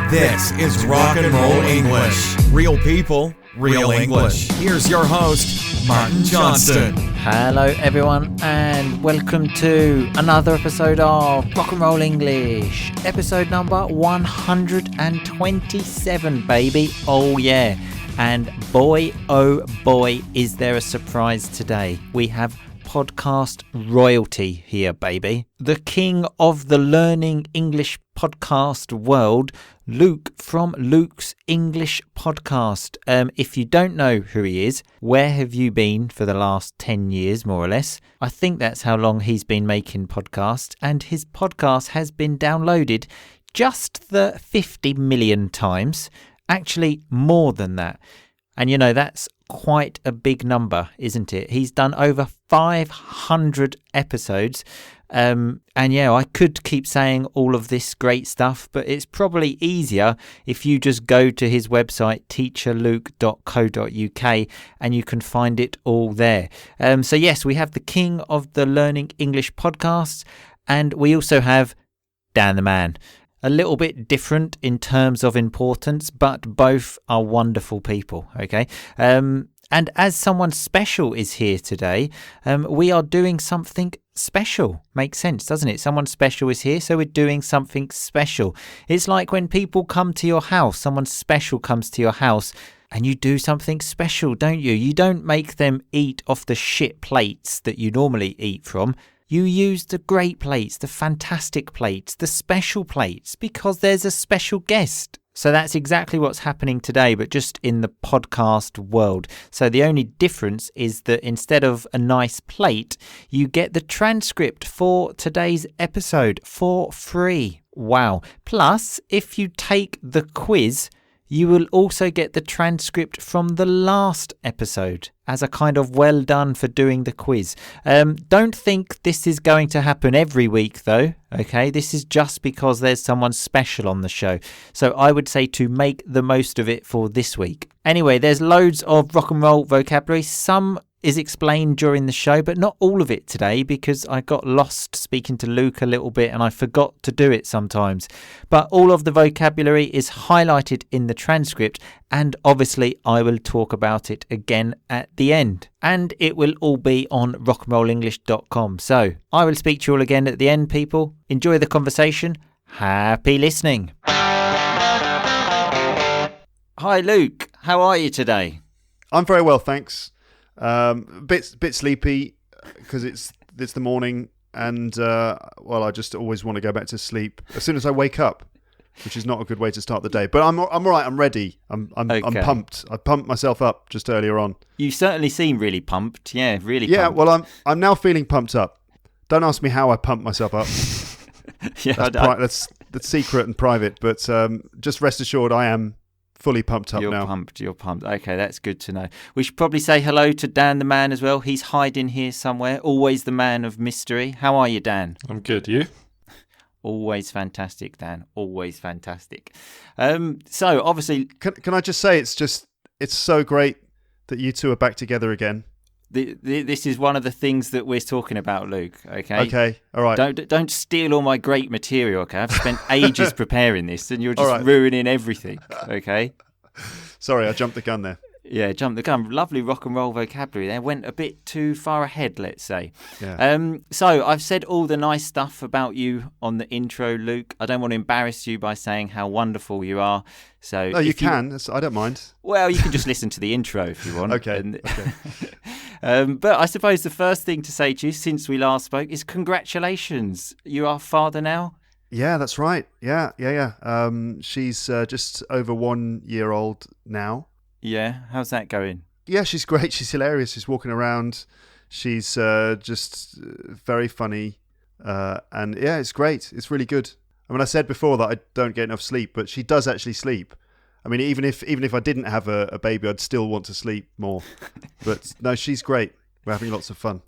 This is Rock and Roll English. Real people, real English. Here's your host, Martin Johnston. Hello everyone and welcome to another episode of Rock and Roll English. Episode number 127, baby. Oh yeah. And boy, oh boy, is there a surprise today. We have podcast royalty here, baby. The king of the learning English podcast world, Luke from Luke's English podcast. If you don't know who he is, where have you been for the last 10 years, more or less? I think that's how long he's been making podcasts, and his podcast has been downloaded just the 50 million times. Actually, more than that. And you know, that's quite a big number, isn't it? He's done over 500 episodes. And yeah, I could keep saying all of this great stuff, but it's probably easier if you just go to his website, teacherluke.co.uk, and you can find it all there. So yes, we have the king of the learning English podcasts, and we also have Dan the Man. A little bit different in terms of importance, but both are wonderful people, okay? And as someone special is here today, we are doing something special. Makes sense, doesn't it? Someone special is here, so we're doing something special. It's like when people come to your house, someone special comes to your house, and you do something special, don't you? You don't make them eat off the shit plates that you normally eat from. You use the great plates, the fantastic plates, the special plates, because there's a special guest. So that's exactly what's happening today, but just in the podcast world. So the only difference is that instead of a nice plate, you get the transcript for today's episode for free. Wow. Plus, if you take the quiz, you will also get the transcript from the last episode as a kind of well done for doing the quiz. Don't think this is going to happen every week though, okay? This is just because there's someone special on the show. So I would say to make the most of it for this week. Anyway, there's loads of rock and roll vocabulary. Some is explained during the show, but not all of it today because I got lost speaking to Luke a little bit and I forgot to do it sometimes. But all of the vocabulary is highlighted in the transcript, and obviously I will talk about it again at the end. And it will all be on rockandrollenglish.com. So I will speak to you all again at the end, people. Enjoy the conversation. Happy listening. Hi Luke, how are you today? I'm very well, thanks. Bit sleepy because it's the morning, and I just always want to go back to sleep as soon as I wake up, which is not a good way to start the day. But I'm all right. I'm ready. I'm pumped. I pumped myself up just earlier on. You certainly seem really pumped. Yeah, really. Yeah. Pumped. Well, I'm now feeling pumped up. Don't ask me how I pumped myself up. Yeah, that's secret and private. But just rest assured, I am fully pumped up now. You're pumped. Okay, that's good to know. We should probably say hello to Dan the Man as well. He's hiding here somewhere. Always the man of mystery. How are you, Dan? I'm good. You? Always fantastic, Dan. Always fantastic. So, obviously... Can I just say, it's so great that you two are back together again. This is one of the things that we're talking about, Luke, okay? Okay, all right. Don't steal all my great material, okay? I've spent ages preparing this and you're just ruining everything, okay? Sorry, I jumped the gun there. Yeah, jumped the gun. Lovely rock and roll vocabulary there. Went a bit too far ahead, let's say. Yeah. So I've said all the nice stuff about you on the intro, Luke. I don't want to embarrass you by saying how wonderful you are. So no, you can. I don't mind. Well, you can just listen to the intro if you want. Okay. But I suppose the first thing to say to you since we last spoke is congratulations. You are father now? Yeah, that's right. Yeah. She's just over 1 year old now. Yeah, how's that going? Yeah, she's great. She's hilarious. She's walking around. She's just very funny. And yeah, it's great. It's really good. I mean, I said before that I don't get enough sleep, but she does actually sleep. I mean, even if I didn't have a baby, I'd still want to sleep more. But no, she's great. We're having lots of fun.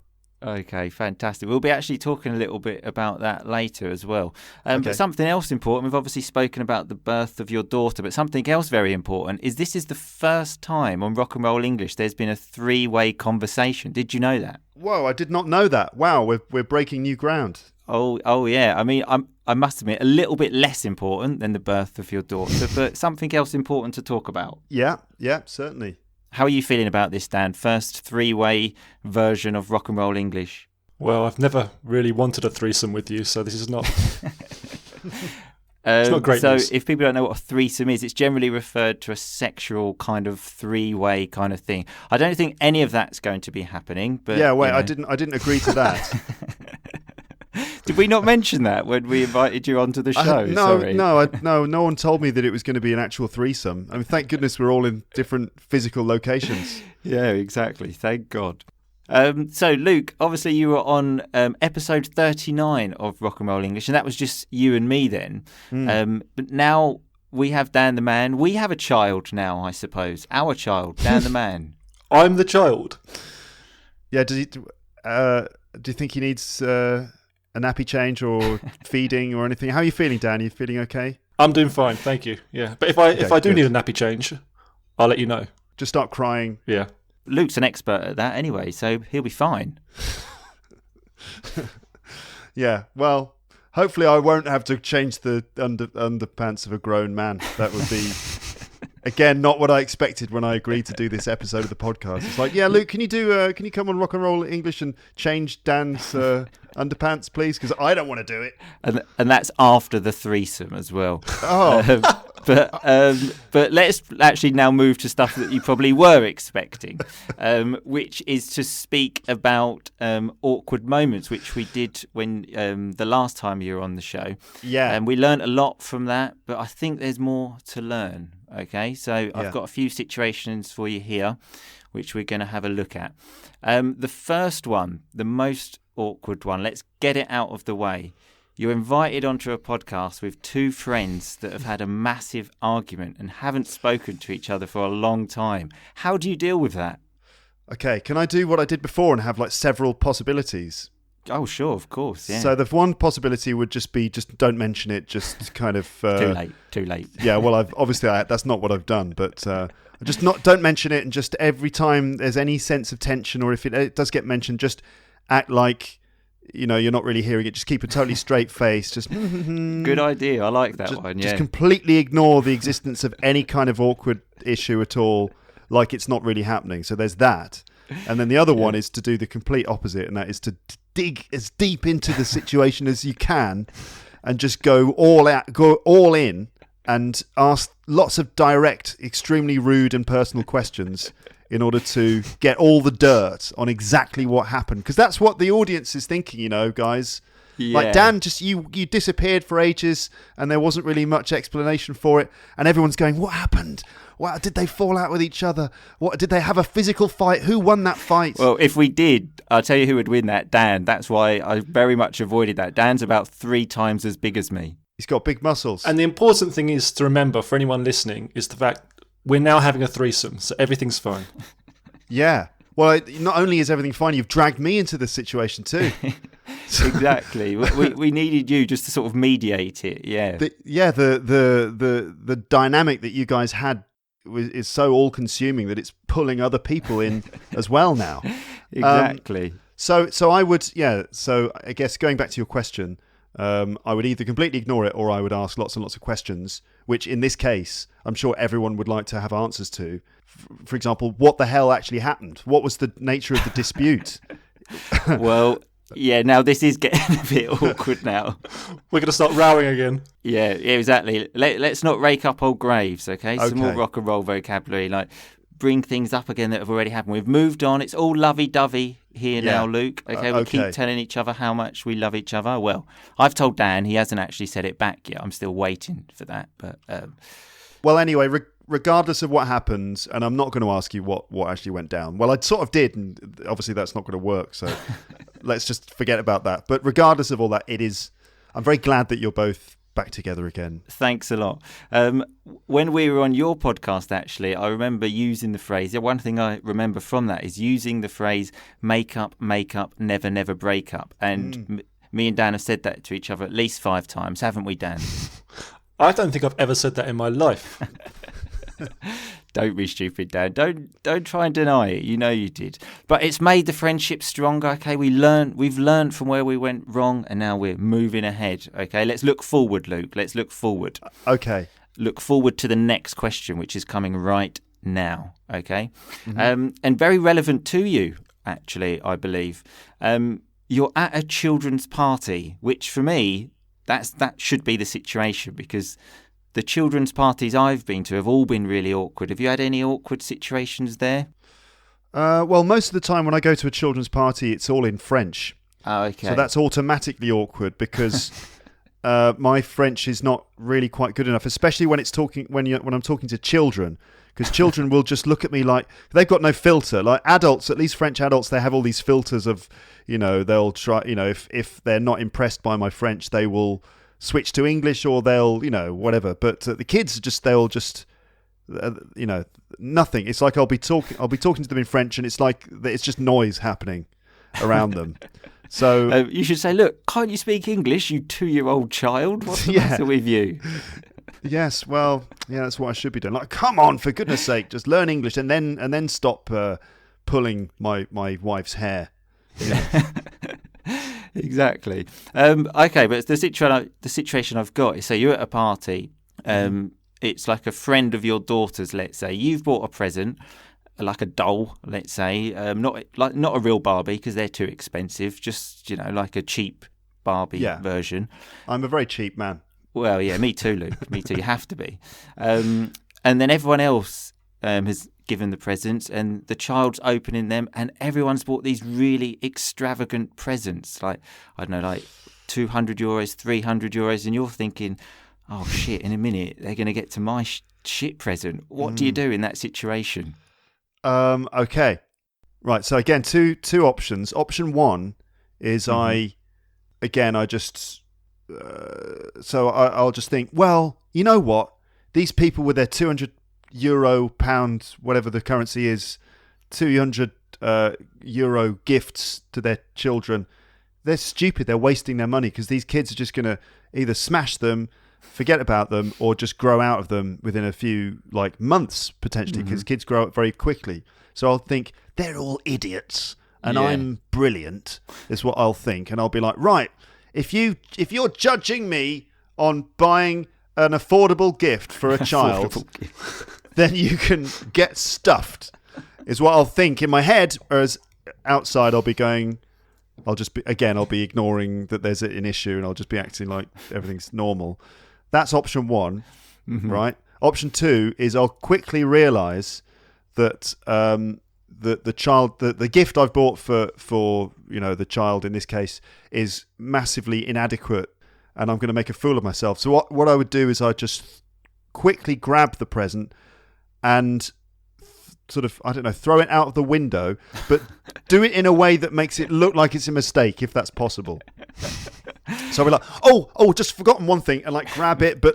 Okay, fantastic. We'll be actually talking a little bit about that later as well. Okay. But something else important, we've obviously spoken about the birth of your daughter, but something else very important is this is the first time on Rock and Roll English there's been a three-way conversation. Did you know that? Whoa, I did not know that. Wow, we're breaking new ground. Oh yeah. I mean, I must admit, a little bit less important than the birth of your daughter, but something else important to talk about. Yeah, certainly. How are you feeling about this, Dan? First three-way version of Rock and Roll English. Well, I've never really wanted a threesome with you, so this is not... It's not great news. So if people don't know what a threesome is, it's generally referred to a sexual kind of three-way kind of thing. I don't think any of that's going to be happening. But yeah, wait, I didn't agree to that. Did we not mention that when we invited you onto the show? No one told me that it was going to be an actual threesome. I mean, thank goodness we're all in different physical locations. Yeah, exactly. Thank God. So, Luke, obviously you were on episode 39 of Rock and Roll English, and that was just you and me then. But now we have Dan the Man. We have a child now, I suppose. Our child, Dan the Man. I'm the child. Yeah, do you think he needs a nappy change or feeding or anything? How are you feeling, Dan? Are you feeling okay? I'm doing fine, thank you. Yeah, but if I do need a nappy change, I'll let you know. Just start crying. Yeah. Luke's an expert at that anyway, so he'll be fine. Yeah, well, hopefully I won't have to change the underpants of a grown man. That would be, again, not what I expected when I agreed to do this episode of the podcast. It's like, yeah, Luke, can you come on Rock and Roll English and change Dan's underpants, please? Because I don't want to do it. And that's after the threesome as well. Oh. But let's actually now move to stuff that you probably were expecting, which is to speak about awkward moments, which we did when the last time you were on the show. Yeah. And we learned a lot from that, but I think there's more to learn. Okay, so I've got a few situations for you here, which we're going to have a look at. The first one, the most awkward one, let's get it out of the way. You're invited onto a podcast with two friends that have had a massive argument and haven't spoken to each other for a long time. How do you deal with that? Okay, can I do what I did before and have like several possibilities? Oh, sure, of course, yeah. So the one possibility would just be don't mention it, just kind of... Too late. Yeah, well, that's not what I've done, but don't mention it, and just every time there's any sense of tension, or if it does get mentioned, just act like... you're not really hearing it. Just keep a totally straight face. Just good idea. I like that one. Yeah. Just completely ignore the existence of any kind of awkward issue at all, like it's not really happening. So there's that. And then the other one is to do the complete opposite, and that is to dig as deep into the situation as you can, and just go all in, and ask lots of direct, extremely rude and personal questions. In order to get all the dirt on exactly what happened. Because that's what the audience is thinking, guys. Yeah. Like, Dan, just you disappeared for ages and there wasn't really much explanation for it. And everyone's going, what happened? Wow, did they fall out with each other? What did they have a physical fight? Who won that fight? Well, if we did, I'll tell you who would win that, Dan. That's why I very much avoided that. Dan's about 3 times as big as me. He's got big muscles. And the important thing is to remember, for anyone listening, is the fact we're now having a threesome, so everything's fine. Yeah. Well, not only is everything fine, you've dragged me into this situation too. Exactly. we needed you just to sort of mediate it. Yeah. The dynamic that you guys had is so all-consuming that it's pulling other people in as well now. Exactly. So I would, So I guess going back to your question, I would either completely ignore it or I would ask lots and lots of questions, which in this case, I'm sure everyone would like to have answers to. For example, what the hell actually happened? What was the nature of the dispute? Well, yeah, now this is getting a bit awkward now. We're going to start rowing again. Yeah, exactly. Let's not rake up old graves, okay? Some more rock and roll vocabulary, like bring things up again that have already happened. We've moved on. It's all lovey-dovey here now, Luke. Okay, we keep telling each other how much we love each other. Well, I've told Dan. He hasn't actually said it back yet. I'm still waiting for that. But well, anyway, regardless of what happens, and I'm not going to ask you what actually went down. Well, I sort of did, and obviously that's not going to work. So let's just forget about that. But regardless of all that, I'm very glad that you're both back together again. Thanks a lot. When we were on your podcast, actually, I remember using the phrase. One thing I remember from that is using the phrase "make up, never, never break up." And me and Dan have said that to each other at least 5 times, haven't we, Dan? I don't think I've ever said that in my life. Don't be stupid, Dan. Don't try and deny it. You know you did. But it's made the friendship stronger. Okay, we've learned from where we went wrong, and now we're moving ahead. Okay, let's look forward, Luke. Let's look forward. Okay. Look forward to the next question, which is coming right now. Okay, and very relevant to you, actually, I believe. You're at a children's party, which for me, that should be the situation, because the children's parties I've been to have all been really awkward. Have you had any awkward situations there? Well, most of the time when I go to a children's party, it's all in French. Oh, okay. So that's automatically awkward because my French is not really quite good enough, especially when when I'm talking to children. Because children will just look at me like they've got no filter. Like adults, at least French adults, they have all these filters of, they'll try, if they're not impressed by my French, they will switch to English or they'll, whatever. But the kids they'll just, nothing. It's like I'll be talking to them in French, and it's like it's just noise happening around them. So you should say, look, can't you speak English, you 2-year-old child? What's the matter with you? Yes, well, yeah, that's what I should be doing. Like, come on, for goodness sake, just learn English and then stop pulling my wife's hair. Exactly. Okay, but the situation I've got is, so you're at a party. It's like a friend of your daughter's. Let's say you've bought a present, like a doll. Let's say not a real Barbie because they're too expensive. Just like a cheap Barbie version. I'm a very cheap man. Well, yeah, me too, Luke. Me too. You have to be. And then everyone else has given the presents, and the child's opening them, and everyone's bought these really extravagant presents, like, I don't know, like 200 euros, 300 euros, and you're thinking, oh shit, in a minute they're going to get to my shit present. What do you do in that situation? Okay. Right, so again, two options. Option one is I'll just think, well, you know what? These people with their €200, pound, whatever the currency is, 200 euro gifts to their children, they're stupid. They're wasting their money because these kids are just going to either smash them, forget about them, or just grow out of them within a few months potentially, because kids grow up very quickly. So I'll think they're all idiots and I'm brilliant is what I'll think, and I'll be like, right, if you're judging me on buying an affordable gift for a child, then you can get stuffed, is what I'll think in my head. Whereas outside, I'll be ignoring that there's an issue, and I'll just be acting like everything's normal. That's option one, right? Option two is I'll quickly realise that the gift I've bought for the child in this case is massively inadequate, and I'm going to make a fool of myself. So what I would do is I'd just quickly grab the present and sort of, I don't know, throw it out of the window, but do it in a way that makes it look like it's a mistake, if that's possible. So I'll be like, oh, just forgotten one thing, and grab it, but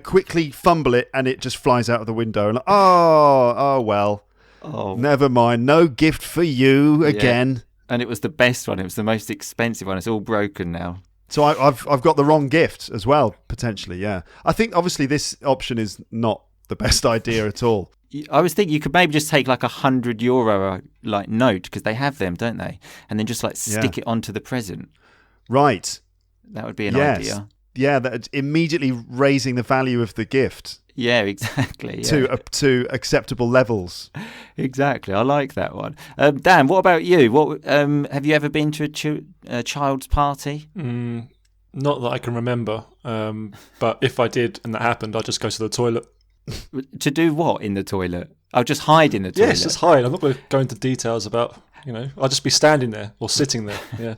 quickly fumble it, and it just flies out of the window, and oh well. Oh, never mind. No gift for you again. And it was the best one. It was the most expensive one. It's all broken now. So I've got the wrong gift as well, potentially. Yeah, I think obviously this option is not the best idea at all. I was thinking you could maybe just take €100 note, because they have them, don't they? And then just stick it onto the present. Right. That would be an idea. Yeah, that immediately raising the value of the gift. Yeah, exactly. To acceptable levels. Exactly. I like that one. Dan, what about you? What have you ever been to a child's party? Not that I can remember. But if I did and that happened, I'd just go to the toilet. To do what in the toilet? I'll just hide in the toilet. Yes, just hide. I'm not going to go into details about, I'll just be standing there or sitting there. Yeah.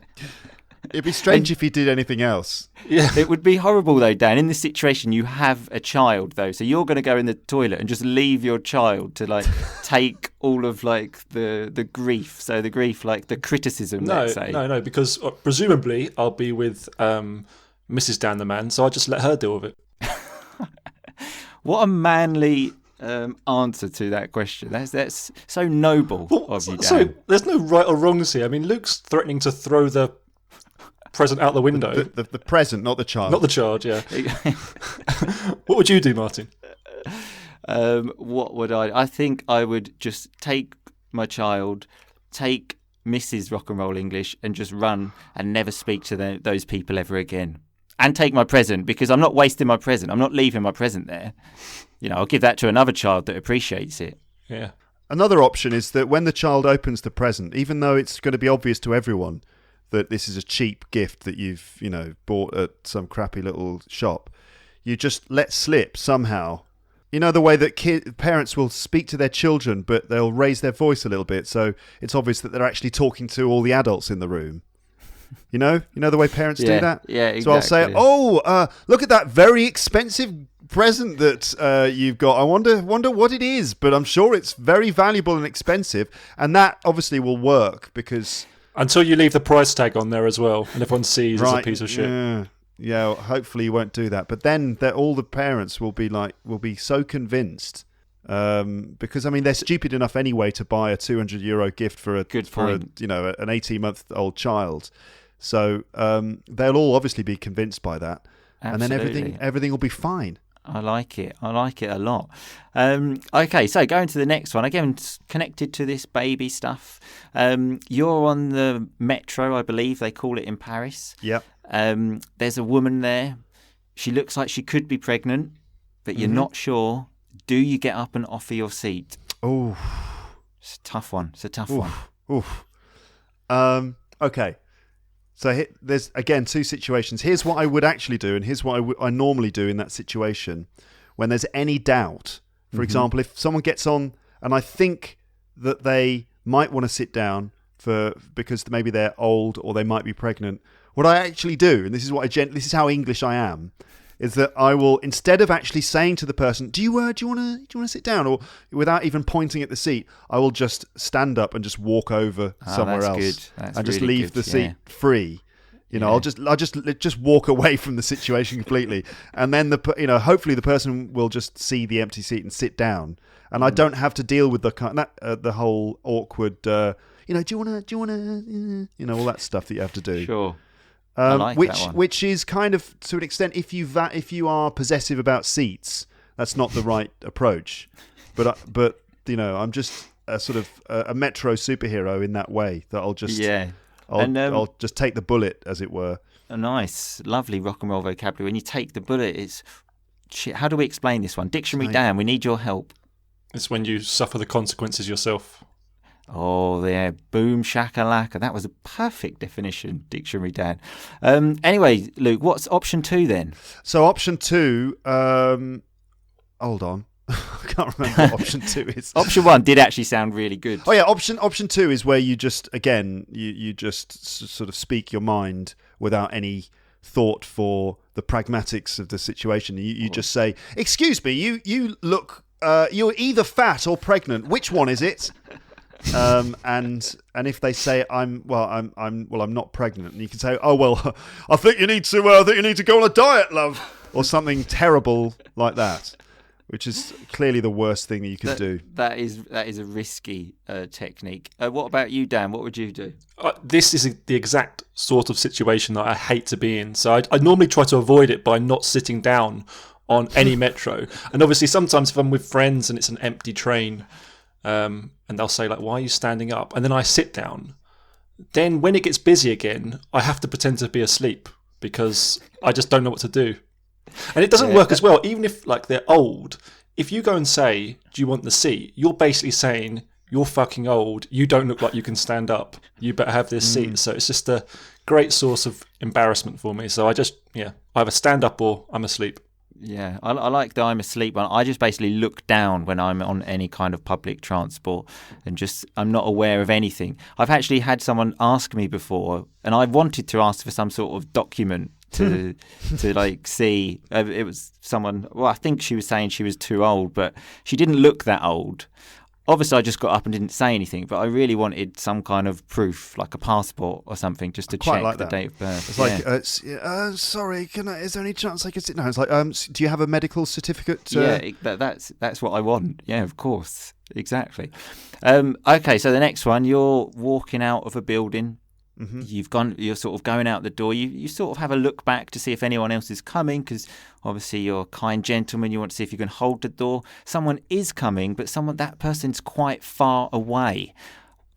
It'd be strange if he did anything else. Yeah, it would be horrible though, Dan. In this situation, you have a child though, so you're going to go in the toilet and just leave your child to take all of the grief. So the grief, the criticism. Let's say. No, because presumably I'll be with Mrs. Dan the man, so I'll just let her deal with it. What a manly answer to that question. That's so noble of you, Dan. So there's no right or wrongs here. I mean, Luke's threatening to throw the present out the window. The present, not the child. Not the child, yeah. What would you do, Martin? What would I think I would just take my child, take Mrs. Rock and Roll English, and just run and never speak to those people ever again. And take my present, because I'm not wasting my present. I'm not leaving my present there. I'll give that to another child that appreciates it. Yeah. Another option is that when the child opens the present, even though it's going to be obvious to everyone that this is a cheap gift that you've, bought at some crappy little shop, you just let slip somehow. The way that parents will speak to their children, but they'll raise their voice a little bit, so it's obvious that they're actually talking to all the adults in the room. You know the way parents do that? Yeah, exactly. So I'll say, look at that very expensive present that you've got. I wonder what it is, but I'm sure it's very valuable and expensive, and that obviously will work because... Until you leave the price tag on there as well, and everyone sees it's a piece of shit. Yeah, hopefully you won't do that. But then all the parents will be so convinced, because they're stupid enough anyway to buy a €200 gift for an 18-month-old child. So they'll all obviously be convinced by that, Absolutely. and then everything will be fine. I like it a lot. Okay, so going to the next one. Again, connected to this baby stuff. You're on the metro, I believe they call it in Paris. Yep. There's a woman there. She looks like she could be pregnant, but you're not sure. Do you get up and offer your seat? Oh, it's a tough one. Oof. Okay. So there's, again, two situations. Here's what I would actually do, and here's what I normally do in that situation. When there's any doubt, for example, if someone gets on and I think that they might want to sit down because maybe they're old or they might be pregnant, what I actually do, and this is how English I am, is that I will, instead of actually saying to the person, do you want to sit down, or without even pointing at the seat, I will just stand up and just walk over somewhere else. Good. That's and just really leave good. the seat free. I'll just walk away from the situation completely, and then hopefully the person will just see the empty seat and sit down, and I don't have to deal with the whole awkward. Do you want to? All that stuff that you have to do. Sure. I like that one. Which is kind of, to an extent, if you are possessive about seats, that's not the right approach. But I'm just a sort of a metro superhero in that way, that I'll just I'll just take the bullet, as it were. A nice, lovely rock and roll vocabulary. When you take the bullet, it's shit. How do we explain this one? Dictionary Dan, we need your help. It's when you suffer the consequences yourself. Oh, yeah. Boom, shakalaka. That was a perfect definition, Dictionary Dan. Anyway, Luke, what's option 2 then? So option 2, hold on. I can't remember what option 2 is. Option 1 did actually sound really good. Oh, yeah. Option 2 is where you just, again, you just sort of speak your mind without any thought for the pragmatics of the situation. You just say, excuse me, you look, you're either fat or pregnant. Which one is it? And if they say I'm not pregnant, and you can say, oh well, I think you need to go on a diet, love, or something terrible like that, which is clearly the worst thing that you can do. That is a risky technique. What about you, Dan? What would you do? This is the exact sort of situation that I hate to be in. So I normally try to avoid it by not sitting down on any metro. And obviously sometimes if I'm with friends and it's an empty train, and they'll say, like, why are you standing up? And then I sit down. Then when it gets busy again, I have to pretend to be asleep because I just don't know what to do. And it doesn't work as well. Even if, like, they're old, if you go and say, do you want the seat? You're basically saying, you're fucking old. You don't look like you can stand up. You better have this seat. So it's just a great source of embarrassment for me. So I just, either stand up or I'm asleep. Yeah, I like the I'm asleep one. I just basically look down when I'm on any kind of public transport and just, I'm not aware of anything. I've actually had someone ask me before, and I wanted to ask for some sort of document to like see. It was someone, well, I think she was saying she was too old, but she didn't look that old. Obviously, I just got up and didn't say anything, but I really wanted some kind of proof, like a passport or something, just to check the date of birth. It's like, sorry, is there any chance I could sit down? It's like, do you have a medical certificate? That's what I want. Yeah, of course. Exactly. Okay, so the next one, you're walking out of a building. You're sort of going out the door. You sort of have a look back to see if anyone else is coming, because obviously you're a kind gentleman. You want to see if you can hold the door. Someone is coming, but that person's quite far away.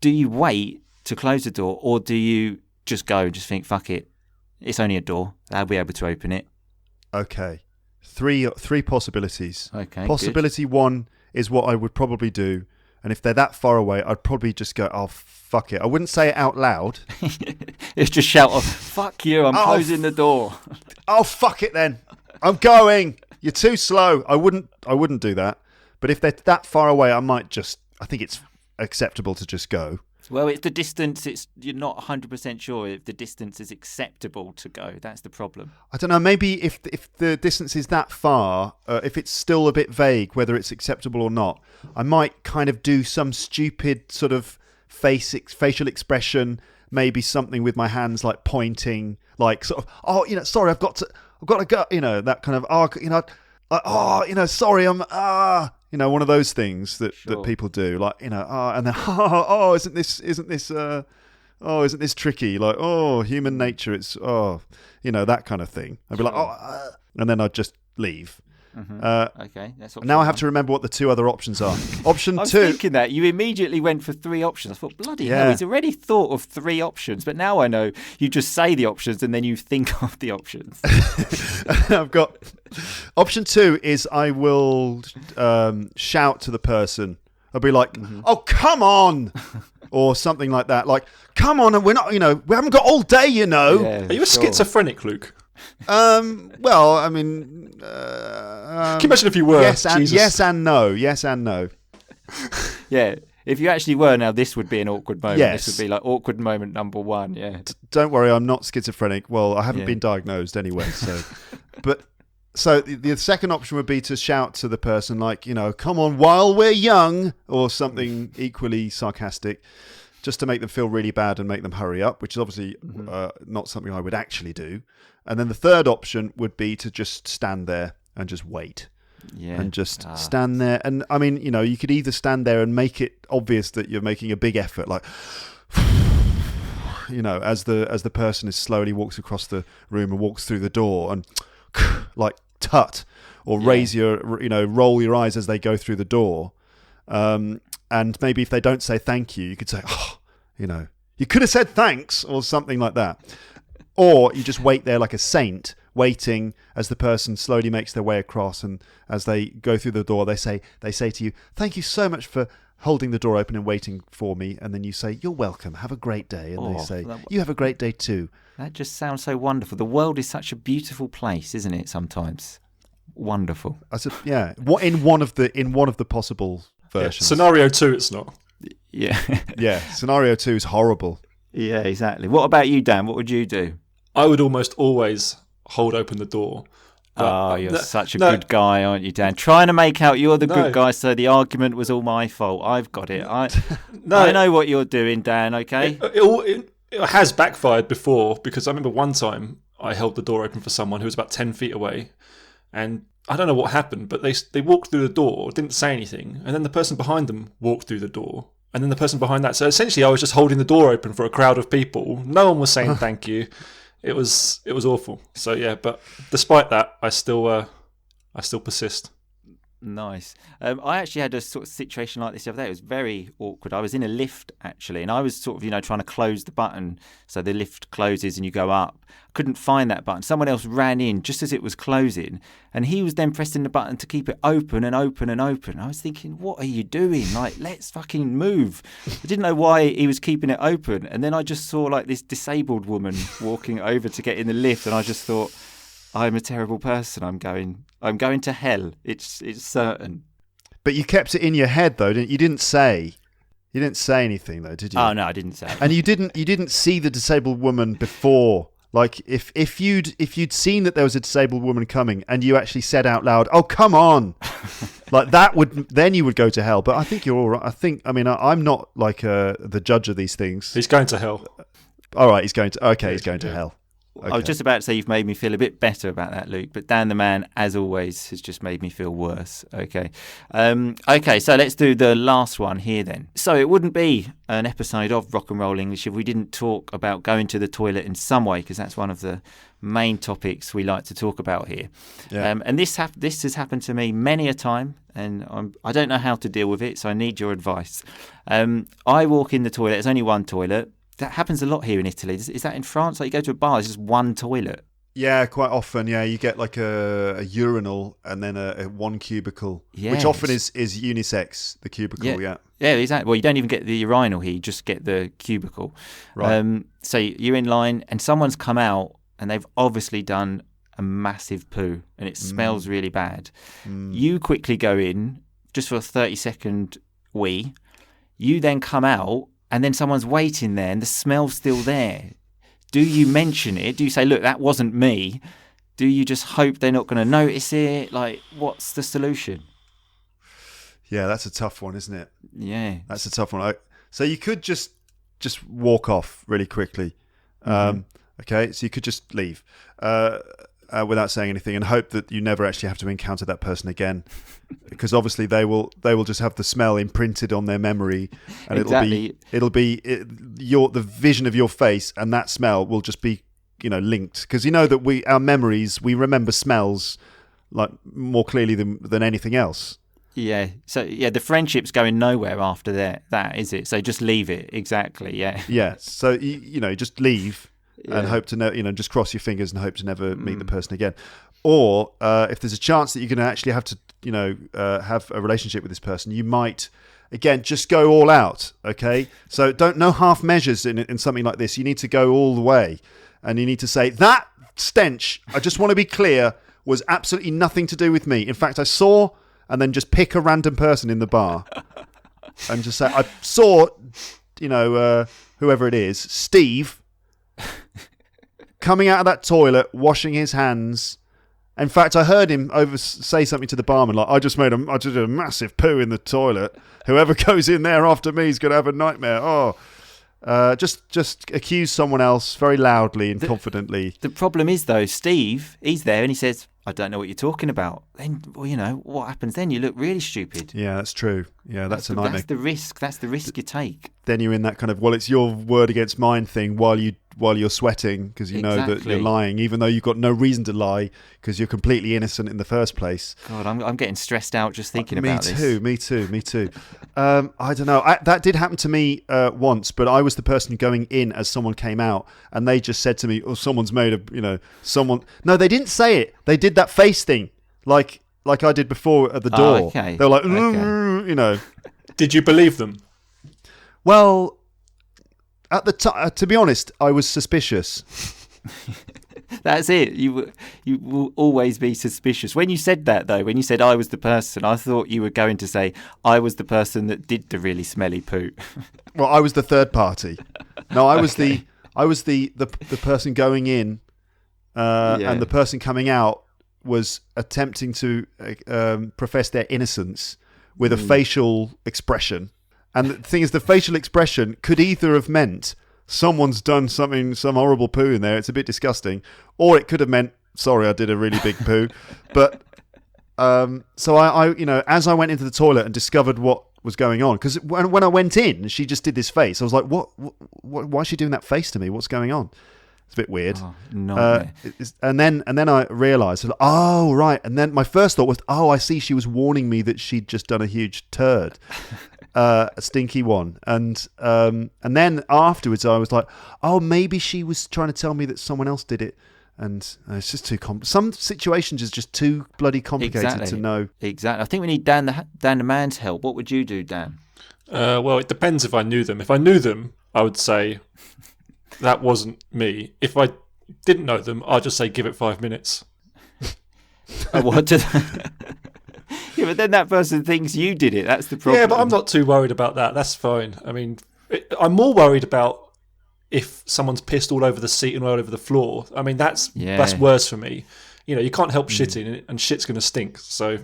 Do you wait to close the door, or do you just go and just think, fuck it, it's only a door, I'll be able to open it? Okay. Three possibilities. Okay. Possibility one is what I would probably do. And if they're that far away, I'd probably just go, oh, fuck it. I wouldn't say it out loud. It's just shout off, fuck you, I'm closing the door. Oh, fuck it then. I'm going. You're too slow. I wouldn't do that. But if they're that far away, I think it's acceptable to just go. Well, it's the distance. You're not 100% sure if the distance is acceptable to go. That's the problem. I don't know. Maybe if the distance is that far, if it's still a bit vague whether it's acceptable or not, I might kind of do some stupid sort of facial expression. Maybe something with my hands, like pointing, like sort of, sorry, I've got to go. That kind of, sorry, I'm one of those things that people do, like, and then isn't this tricky? Like, human nature, it's that kind of thing. I'd be like, and then I'd just leave. Okay, that's now I have to remember what the two other options are. Option 2. I was thinking that you immediately went for 3 options. I thought, bloody hell, he's already thought of 3 options. But now I know you just say the options and then you think of the options. I've got option 2 is I will shout to the person. I'll be like, "Oh, come on," or something like that. Like, "Come on, and we're not, we haven't got all day, Yeah, Are you a schizophrenic, Luke? Well, I mean, can you imagine if you were? Yes and no. Yes and no. Yeah. If you actually were, now this would be an awkward moment. Yes. This would be like awkward moment number 1. Yeah. Don't worry, I'm not schizophrenic. Well, I haven't been diagnosed anyway. So, the second option would be to shout to the person, like, "Come on, while we're young," or something equally sarcastic, just to make them feel really bad and make them hurry up, which is obviously not something I would actually do. And then the third option would be to just stand there and just wait. Yeah. And just stand there. And I mean, you could either stand there and make it obvious that you're making a big effort, like, as the person is slowly walks across the room and walks through the door, and like tut, or raise your, roll your eyes as they go through the door. And maybe if they don't say thank you, you could say, you could have said thanks, or something like that. Or you just wait there like a saint, waiting as the person slowly makes their way across, and as they go through the door, they say to you, "Thank you so much for holding the door open and waiting for me." And then you say, "You're welcome. Have a great day." And they say, "You have a great day too." That just sounds so wonderful. The world is such a beautiful place, isn't it? Sometimes wonderful. I said, yeah. In one of the possible versions. Yeah, scenario 2, it's not. Yeah. Yeah. Scenario 2 is horrible. Yeah, exactly. What about you, Dan? What would you do? I would almost always hold open the door. You're such a good guy, aren't you, Dan? Trying to make out you're the good guy, so the argument was all my fault. I've got it. I know what you're doing, Dan, okay? It has backfired before, because I remember one time I held the door open for someone who was about 10 feet away, and I don't know what happened, but they walked through the door, didn't say anything, and then the person behind them walked through the door, and then the person behind that. So essentially I was just holding the door open for a crowd of people. No one was saying thank you. It was awful. So yeah, but despite that, I still persist. Nice. I actually had a sort of situation like this the other day. It was very awkward. I was in a lift, actually, and I was sort of, trying to close the button so the lift closes and you go up. Couldn't find that button. Someone else ran in just as it was closing, and he was then pressing the button to keep it open and open and open. I was thinking, what are you doing? Like, let's fucking move. I didn't know why he was keeping it open, and then I just saw like this disabled woman walking over to get in the lift, and I just thought, I'm a terrible person. I'm going to hell. It's certain. But you kept it in your head though, didn't you? You didn't say anything though, did you? Oh no, I didn't say. And you didn't see the disabled woman before. Like if you'd seen that there was a disabled woman coming and you actually said out loud, "Oh, come on," like that then you would go to hell. But I think you're all right. I'm not like the judge of these things. He's going to hell. All right, he's going to hell. I was just about to say you've made me feel a bit better about that, Luke, but Dan the Man, as always, has just made me feel worse. Okay. Okay, so let's do the last one here then. So it wouldn't be an episode of Rock and Roll English if we didn't talk about going to the toilet in some way, because that's one of the main topics we like to talk about here. Yeah. And this has happened to me many a time, and I don't know how to deal with it, so I need your advice. I walk in the toilet, there's only one toilet. That happens a lot here in Italy. Is that in France? Like you go to a bar, there's just one toilet. Yeah, quite often. Yeah, you get like a urinal and then a one cubicle, Yes. which often is unisex. The cubicle, yeah. Yeah, exactly. Well, you don't even get the urinal here; you just get the cubicle. Right. So you're in line, and someone's come out, and they've obviously done a massive poo, and it smells really bad. You quickly go in just for a 30-second wee. You then come out. And then someone's waiting there and the smell's still there. Do you mention it? Do you say, look, that wasn't me? Do you just hope they're not going to notice it? Like, what's the solution? Yeah, that's a tough one, isn't it? Yeah. That's a tough one. So you could just walk off really quickly. Okay, so you could just leave without saying anything and hope that you never actually have to encounter that person again. Because obviously they will just have the smell imprinted on their memory, and Exactly. the vision of your face and that smell will just be linked, because that our memories, we remember smells like more clearly than anything else. Yeah. So yeah, the friendship's going nowhere after that, is it? So just leave it. Exactly. Yeah. Yeah. So you just leave and hope to just cross your fingers and hope to never meet the person again. Or if there's a chance that you're going to actually have to have a relationship with this person, you might, again, just go all out, okay? So no half measures in something like this. You need to go all the way, and you need to say, that stench, I just want to be clear, was absolutely nothing to do with me. In fact, I saw, and then just pick a random person in the bar and just say, I saw, whoever it is, Steve, coming out of that toilet, washing his hands. In fact, I heard him say something to the barman, like, I just did a massive poo in the toilet. Whoever goes in there after me is going to have a nightmare. Oh, just accuse someone else very loudly and confidently. The problem is, though, Steve, he's there and he says, I don't know what you're talking about. Then, what happens then? You look really stupid. Yeah, that's true. Yeah, that's a nightmare. That's the risk. That's the risk you take. Then you're in that kind of, well, it's your word against mine thing while you're sweating, because you know that you're lying, even though you've got no reason to lie because you're completely innocent in the first place. God, I'm getting stressed out just thinking about this. Me too. I don't know. That did happen to me once, but I was the person going in as someone came out, and they just said to me, "Oh, someone's made someone." No, they didn't say it. They did that face thing, like I did before at the door. Oh, okay. They were like, Did you believe them? Well, at the time, to be honest, I was suspicious. That's it. You will always be suspicious. When you said that, though, when you said I was the person, I thought you were going to say I was the person that did the really smelly poo. Well, I was the third party. No, I was the person going in, and the person coming out was attempting to profess their innocence with a facial expression. And the thing is, the facial expression could either have meant someone's done some horrible poo in there, it's a bit disgusting, or it could have meant, sorry, I did a really big poo. But so I as I went into the toilet and discovered what was going on, because when I went in, she just did this face. I was like, what why is she doing that face to me? What's going on? It's a bit weird. Oh, no. And then I realised, oh, right. And then my first thought was, oh, I see, she was warning me that she'd just done a huge turd. A stinky one, and then afterwards I was like, oh, maybe she was trying to tell me that someone else did it, and it's just too some situations is just too bloody complicated to know. Exactly. I think we need Dan the man's help. What would you do, Dan? Well, it depends if I knew them. If I knew them, I would say that wasn't me. If I didn't know them, I'd just say give it 5 minutes. What? Yeah, but then that person thinks you did it. That's the problem. Yeah, but I'm not too worried about that. That's fine. I mean, I'm more worried about if someone's pissed all over the seat and all over the floor. I mean, that's worse for me. you can't help shitting, and shit's going to stink. So,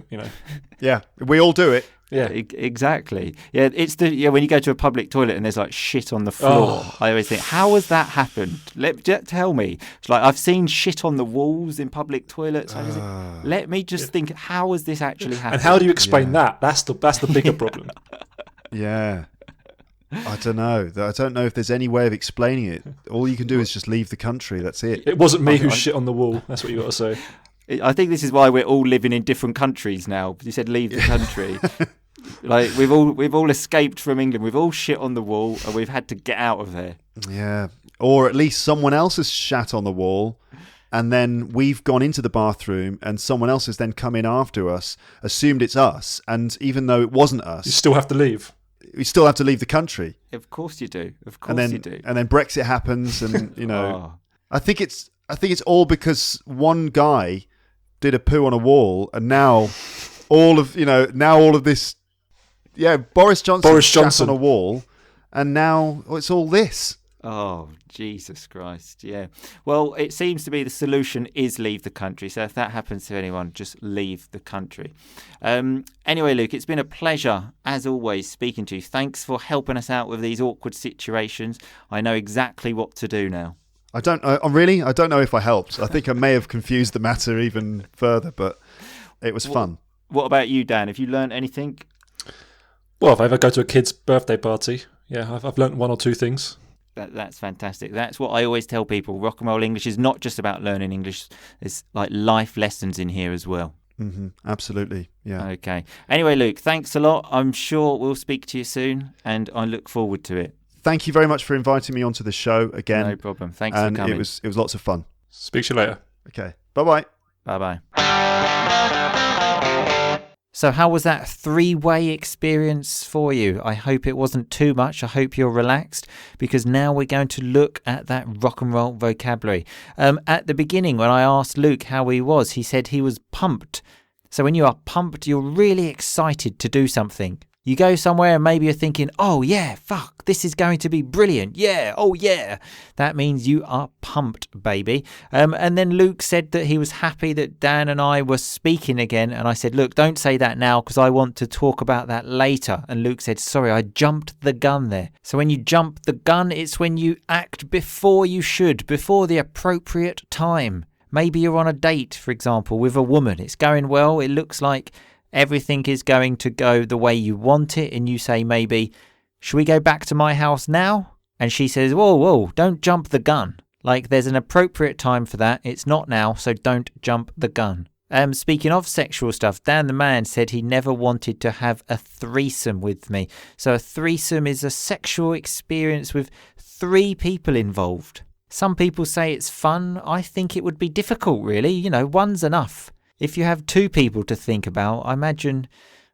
Yeah, we all do it. Yeah. Exactly. Yeah, it's when you go to a public toilet and there's like shit on the floor. I always think, how has that happened? Tell me. It's like, I've seen shit on the walls in public toilets. Let me just think, how has this actually happened? And how do you explain that? That's the bigger problem. Yeah. I don't know. I don't know if there's any way of explaining it. All you can do is just leave the country. That's it. It wasn't me who shit on the wall. That's what you got to say. I think this is why we're all living in different countries now. You said leave the country. Like we've all escaped from England. We've all shit on the wall and we've had to get out of there. Yeah. Or at least someone else has shat on the wall and then we've gone into the bathroom and someone else has then come in after us, assumed it's us, and even though it wasn't us, you still have to leave. We still have to leave the country. Of course you do. Of course you do. And then Brexit happens and, I think it's all because one guy did a poo on a wall, and now all of this, Boris Johnson shat on a wall, and now it's all this. Oh, Jesus Christ, yeah. Well, it seems to be the solution is leave the country. So if that happens to anyone, just leave the country. Anyway, Luke, it's been a pleasure, as always, speaking to you. Thanks for helping us out with these awkward situations. I know exactly what to do now. I don't know if I helped. I think I may have confused the matter even further, but it was fun. What about you, Dan? Have you learned anything? Well, if I ever go to a kid's birthday party, I've learned one or two things. That's fantastic. That's what I always tell people. Rock and roll English is not just about learning English. There's like life lessons in here as well. Mm-hmm. Absolutely. Yeah. Okay. Anyway, Luke, thanks a lot. I'm sure we'll speak to you soon, and I look forward to it. Thank you very much for inviting me onto the show again. No problem. Thanks for coming. It was lots of fun. Speak to you later. Okay. Bye-bye. Bye-bye. So how was that three-way experience for you? I hope it wasn't too much. I hope you're relaxed, because now we're going to look at that rock and roll vocabulary. At the beginning, when I asked Luke how he was, he said he was pumped. So when you are pumped, you're really excited to do something. You go somewhere and maybe you're thinking, oh yeah, fuck, this is going to be brilliant. Yeah, oh yeah. That means you are pumped, baby. And then Luke said that he was happy that Dan and I were speaking again. And I said, look, don't say that now because I want to talk about that later. And Luke said, sorry, I jumped the gun there. So when you jump the gun, it's when you act before you should, before the appropriate time. Maybe you're on a date, for example, with a woman. It's going well. It looks like everything is going to go the way you want it, and you say maybe, should we go back to my house now? And she says, whoa, don't jump the gun. Like there's an appropriate time for that. It's not now, so don't jump the gun. Speaking of sexual stuff, Dan the man said he never wanted to have a threesome with me. So a threesome is a sexual experience with 3 people involved. Some people say it's fun. I think it would be difficult, really. One's enough. If you have 2 people to think about, I imagine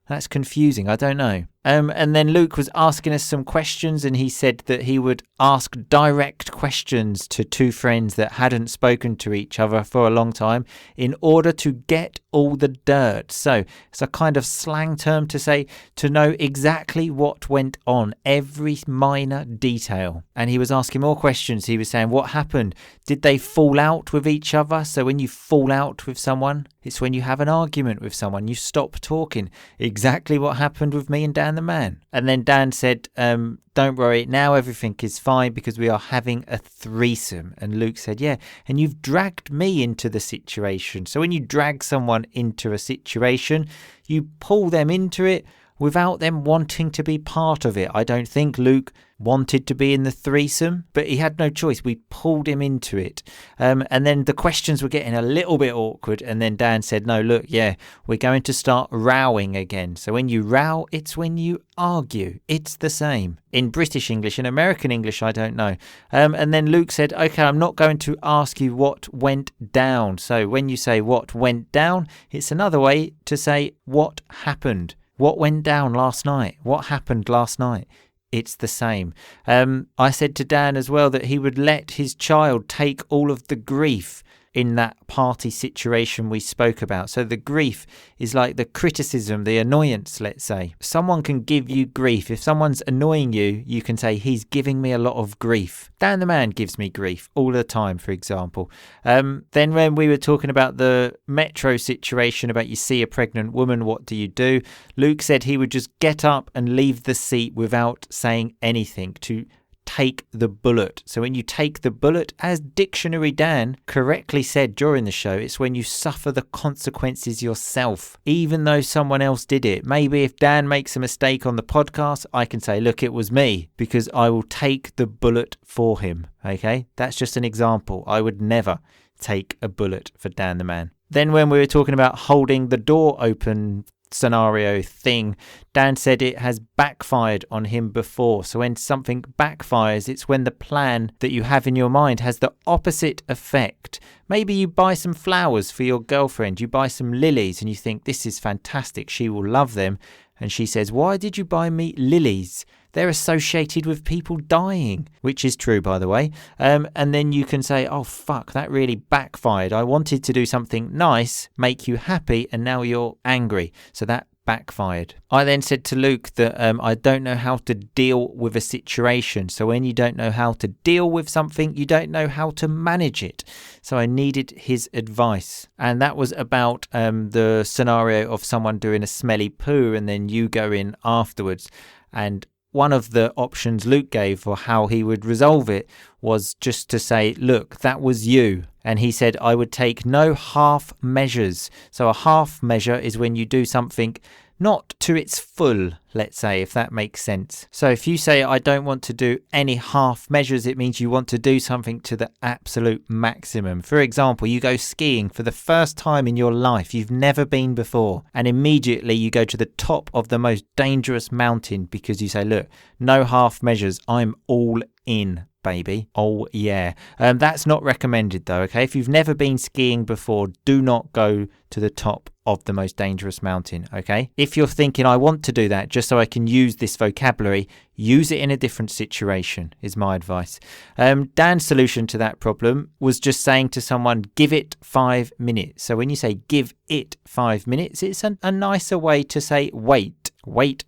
that's confusing. I don't know. And then Luke was asking us some questions, and he said that he would ask direct questions to 2 friends that hadn't spoken to each other for a long time in order to get all the dirt. So it's a kind of slang term to say to know exactly what went on, every minor detail. And he was asking more questions. He was saying, what happened? Did they fall out with each other? So when you fall out with someone, it's when you have an argument with someone, you stop talking. Exactly what happened with me and Dan the man. And then Dan said, don't worry, now everything is fine because we are having a threesome. And Luke said, yeah, and you've dragged me into the situation. So when you drag someone into a situation, you pull them into it without them wanting to be part of it. I don't think Luke wanted to be in the threesome, but he had no choice. We pulled him into it. And then the questions were getting a little bit awkward. And then Dan said, no, look, yeah, we're going to start rowing again. So when you row, it's when you argue. It's the same. In British English, in American English, I don't know. And then Luke said, okay, I'm not going to ask you what went down. So when you say what went down, it's another way to say what happened. What went down last night? What happened last night? It's the same. I said to Dan as well that he would let his child take all of the grief in that party situation we spoke about. So the grief is like the criticism, the annoyance, let's say. Someone can give you grief. If someone's annoying you, you can say, he's giving me a lot of grief. Dan the man gives me grief all the time, for example. Then when we were talking about the metro situation, about you see a pregnant woman, what do you do? Luke said he would just get up and leave the seat without saying anything, to take the bullet. So when you take the bullet, as Dictionary Dan correctly said during the show, it's when you suffer the consequences yourself, even though someone else did it. Maybe if Dan makes a mistake on the podcast, I can say, look, it was me, because I will take the bullet for him. Okay, that's just an example. I would never take a bullet for Dan the man. Then when we were talking about holding the door open scenario thing, Dan said it has backfired on him before. So when something backfires, it's when the plan that you have in your mind has the opposite effect. Maybe you buy some flowers for your girlfriend, you buy some lilies and you think this is fantastic, she will love them, and she says, why did you buy me lilies? They're associated with people dying, which is true, by the way. And then you can say, oh, fuck, that really backfired. I wanted to do something nice, make you happy, and now you're angry. So that backfired. I then said to Luke that I don't know how to deal with a situation. So when you don't know how to deal with something, you don't know how to manage it. So I needed his advice. And that was about the scenario of someone doing a smelly poo and then you go in afterwards. And one of the options Luke gave for how he would resolve it was just to say, look, that was you. And he said, I would take no half measures. So a half measure is when you do something not to its full, let's say, if that makes sense. So if you say, I don't want to do any half measures, it means you want to do something to the absolute maximum. For example, you go skiing for the first time in your life, you've never been before, and immediately you go to the top of the most dangerous mountain because you say, look, no half measures, I'm all in, baby. Oh yeah. That's not recommended though, okay? If you've never been skiing before, do not go to the top of the most dangerous mountain, okay? If you're thinking, I want to do that just so I can use this vocabulary, use it in a different situation, is my advice. Dan's solution to that problem was just saying to someone, give it 5 minutes. So when you say give it 5 minutes, it's a nicer way to say wait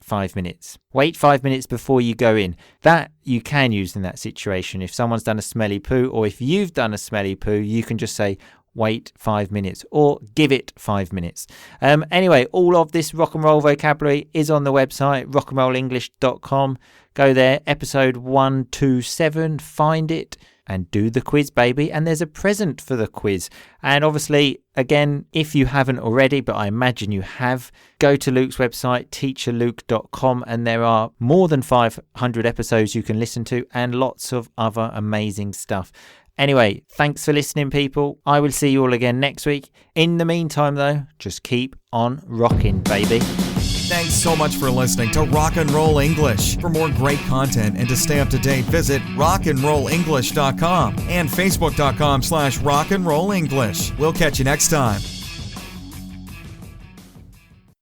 5 minutes. Wait 5 minutes before you go in. That you can use in that situation. If someone's done a smelly poo, or if you've done a smelly poo, you can just say wait 5 minutes or give it 5 minutes. Anyway, all of this rock and roll vocabulary is on the website, rockandrollenglish.com. Go there, episode 127, find it and do the quiz, baby. And there's a present for the quiz. And obviously, again, if you haven't already, but I imagine you have, go to Luke's website, teacherluke.com, and there are more than 500 episodes you can listen to and lots of other amazing stuff. Anyway, thanks for listening, people. I will see you all again next week. In the meantime, though, just keep on rocking, baby. Thanks so much for listening to Rock and Roll English. For more great content and to stay up to date, visit rockandrollenglish.com and facebook.com/rockandrollenglish. We'll catch you next time.